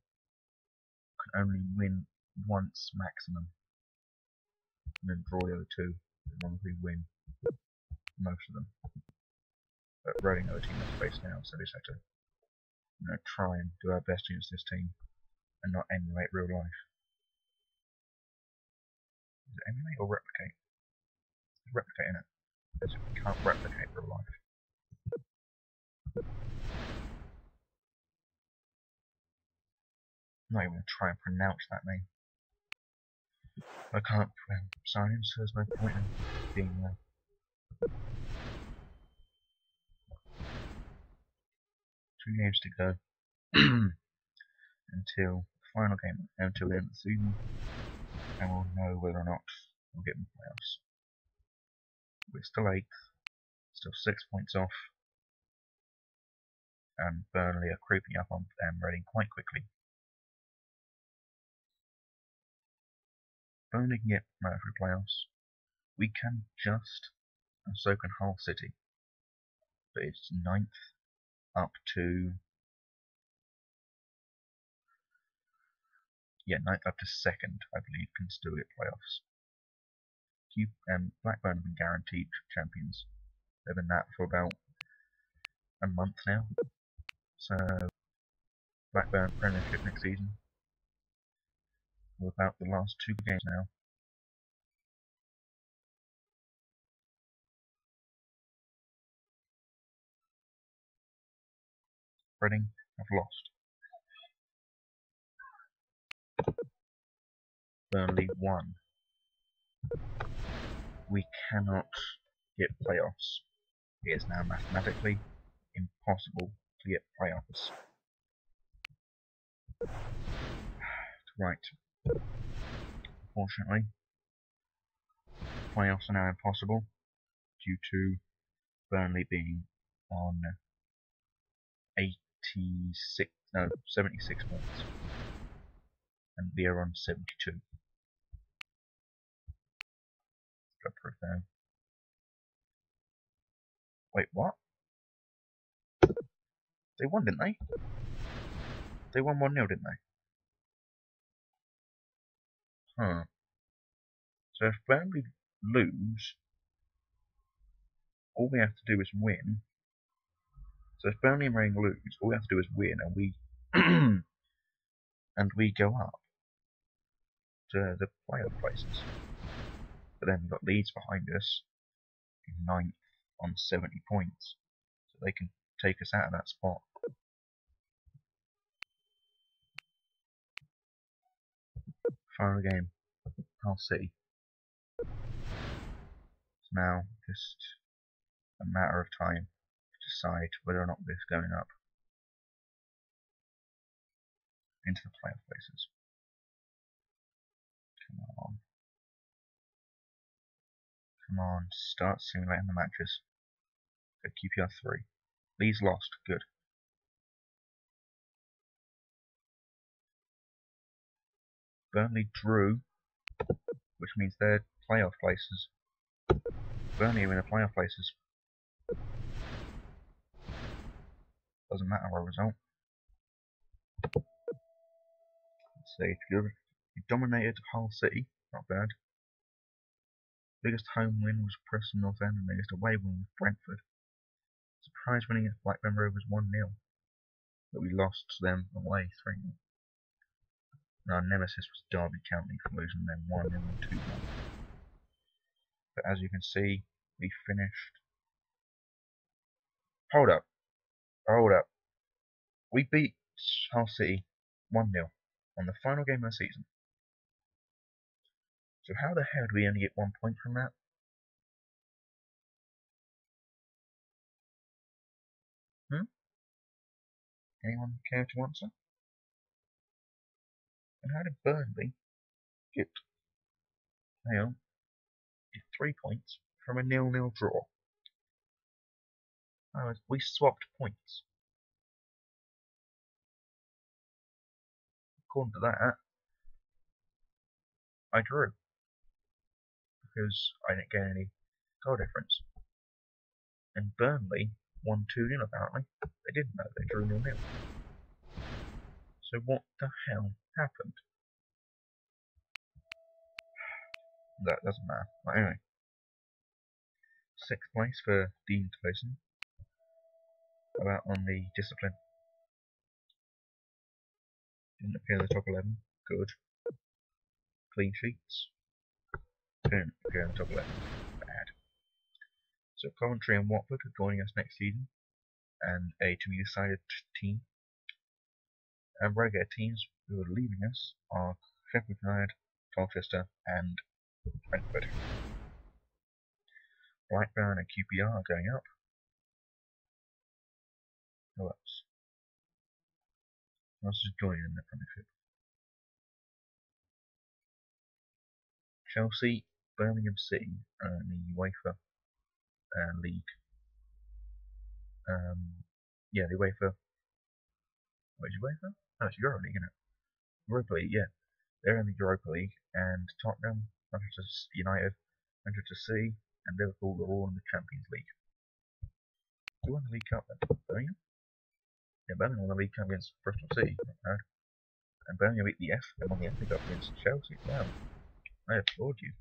can only win once maximum, and then draw the other 2 as long as we win most of them. But Reading are the team that's faced now, so we just have to try and do our best against this team and not emulate real life. Is it emulate or replicate? It's replicate, innit? Because we can't replicate real life. I'm not even going to try and pronounce that name. I can't sign in, so there's no point in being there. Two games to go until the final game, until the end of the season, and we'll know whether or not we'll get in the playoffs. We're still 8th, still 6 points off, and Burnley are creeping up on Reading quite quickly. Burnley can get promoted through playoffs. We can just, and so can Hull City. But it's 9th up to 9th up to 2nd, I believe, can still get playoffs. Blackburn have been guaranteed champions. They've been that for about a month now. So Blackburn Premiership next season. We're about the last 2 games now. Reading have lost. Burnley won. We cannot get playoffs. It is now mathematically impossible to get playoffs. Right. Unfortunately, playoffs are now impossible due to Burnley being on 76 points, and we are on 72. Got proof there. Wait, what? They won, didn't they? They won 1-0, didn't they? Huh. So if Burnley lose, all we have to do is win. So if Burnley and Reading lose, all we have to do is win, and we and we go up to the playoff places. But then we've got Leeds behind us in 9th on 70 points, so they can take us out of that spot. Final game, Hull City. It's now just a matter of time to decide whether or not we're going up into the playoff places. Come on. Come on, start simulating the matches. Go QPR 3. Leeds lost, good. Burnley drew, which means they're playoff places. Burnley are in the playoff places. Doesn't matter our result. Let's see, you dominated Hull City, not bad. Biggest home win was Preston North End, and biggest away win was Brentford. Surprise winning against Blackburn Rovers 1-0, but we lost to them away 3-0. And our nemesis was Derby County for losing them 1-0 and 2-1. But as you can see, we finished. Hold up. We beat Hull City 1-0 on the final game of the season. So how the hell do we only get 1 point from that? Anyone care to answer? And how did Burnley get 3 points from a 0-0 draw? Oh, we swapped points. According to that, I drew. Because I didn't get any goal difference. And Burnley won 2-0 apparently. They didn't know, they drew 0-0. So what the hell happened? That doesn't matter. But anyway. 6th place for Dean Tyson. About on the discipline. Didn't appear in the top 11. Good. Clean sheets. Didn't appear in the top 11. Bad. So Coventry and Watford are joining us next season, and a to be decided team. And relegated teams who are leaving us are Sheffield United, Colchester, and Brentford. Blackburn and QPR are going up. Who else? Who else is joining in the Premiership? Chelsea, Birmingham City, and the UEFA League. Yeah, the UEFA. What is UEFA? No, it's Europa League, isn't it? Europa League, yeah. They're in the Europa League, and Tottenham, Manchester United, Manchester City, and Liverpool are all in the Champions League. Who won the League Cup then? Birmingham? Yeah, Birmingham won the League Cup against Bristol City, not bad. And Birmingham beat the won the FA Cup against Chelsea. Wow, I applaud you.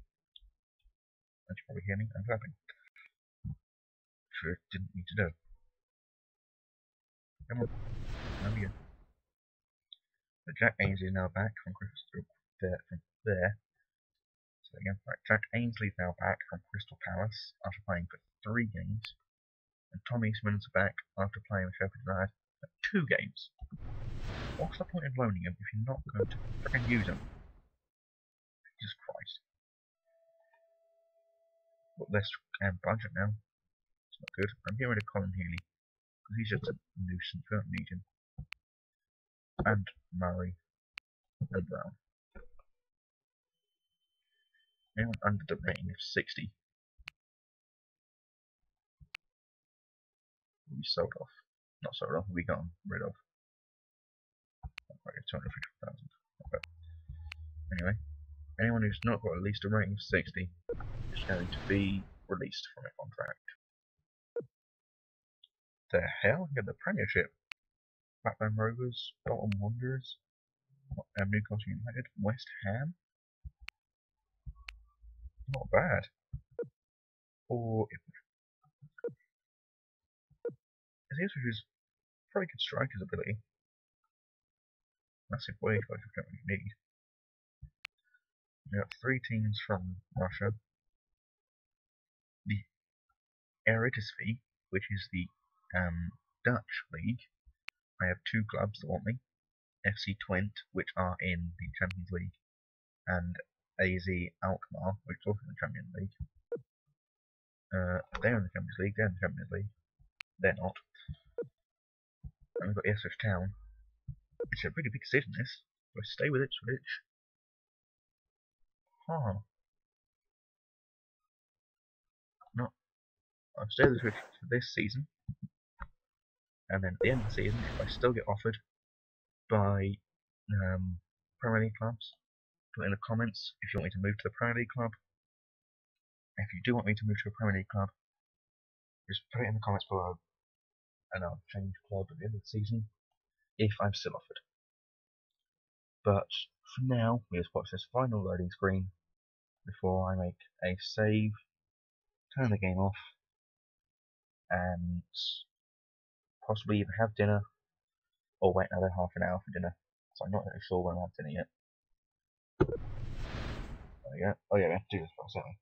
As you probably hear me, I'm clapping. Sure, didn't need to do. Come on, over here. So Jack Ainsley is now back from there. So again, right, Jack Ainsley is now back from Crystal Palace after playing for 3 games, and Tom Eastman's back after playing with Sheffield United for 2 games. What's the point of loaning him if you're not going to freaking use him? Jesus Christ. Got less budget now. It's not good. I'm getting rid of Colin Healy because he's just a nuisance. We don't need him. And Murray and Brown. Anyone under the rating of 60 will be sold off. Not sold off, will be gotten rid of. Right, 250,000. Okay. Anyway, anyone who's not got at least a rating of 60 is going to be released from a contract. The hell? You got the Premiership. Blackburn Rovers, Bolton Wanderers, Newcastle United, West Ham. Not bad. Or Ipswich is pretty good striker's ability. Massive wage, but you don't really need. We got 3 teams from Russia. The Eredivisie, which is the Dutch league. I have 2 clubs that want me. FC Twente, which are in the Champions League, and AZ Alkmaar, which is also in the Champions League. They're in the Champions League, they're in the Champions League. They're not. And we've got Ipswich Town. It's a pretty big decision, this. Do I stay with Ipswich? Huh. No. I'll stay with Ipswich for this season. And then at the end of the season, if I still get offered by Premier League clubs, put in the comments if you want me to move to the Premier League club. If you do want me to move to a Premier League club, just put it in the comments below, and I'll change club at the end of the season if I'm still offered. But for now, we just watch this final loading screen before I make a save, turn the game off, and possibly either have dinner or wait another half an hour for dinner. So I'm not really sure when I'll have dinner yet. There we go. Oh yeah, we have to do this first, don't we?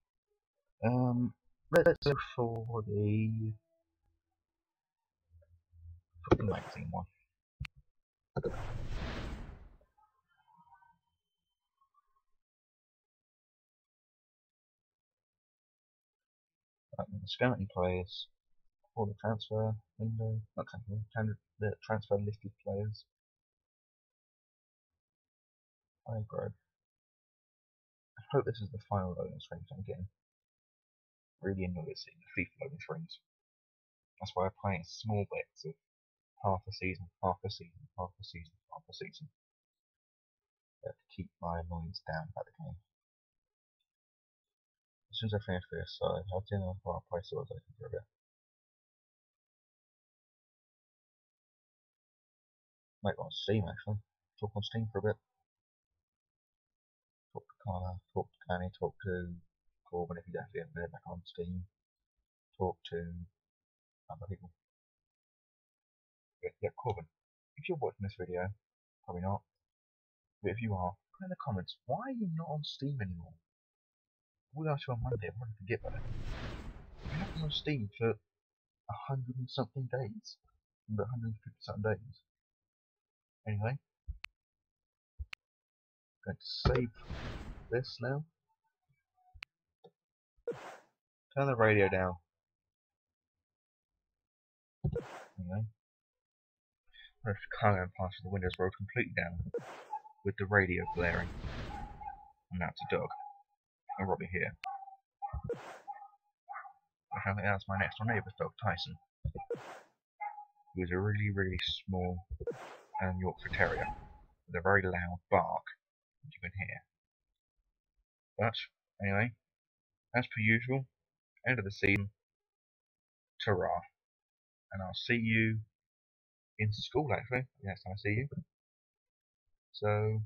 Let's go for the magazine one. The scouting players for the transfer window, not transfer, the transfer listed players. I agree. I hope this is the final loading screen I'm getting. Really annoyed at seeing the FIFA loading screens. That's why I'm playing small bits of half a season, half a season, half a season, half a season. To keep my annoyance down about the game. As soon as I finish this, I'll have dinner before I play Swords Open for a bit. Might go on Steam actually. Talk on Steam for a bit. Talk to Carla, talk to Danny, talk to Corbin if he's actually ever back on Steam. Talk to other people. Yeah, Corbin. If you're watching this video, probably not. But if you are, put in the comments, why are you not on Steam anymore? We asked you on Monday, I'm going to forget about it. You haven't been on Steam for 100 and something days. 150 something days. Anyway, I'm going to save this now. Turn the radio down. Anyway, I'm going to carry on past the Windows rolled completely down with the radio blaring. And that's a dog. I'm Robbie here. I think that's my next door neighbour's dog, Tyson. He was a really, really small Yorkshire Terrier with a very loud bark that you can hear. But anyway, as per usual, end of the season, ta-ra. And I'll see you in school actually, next time I see you. So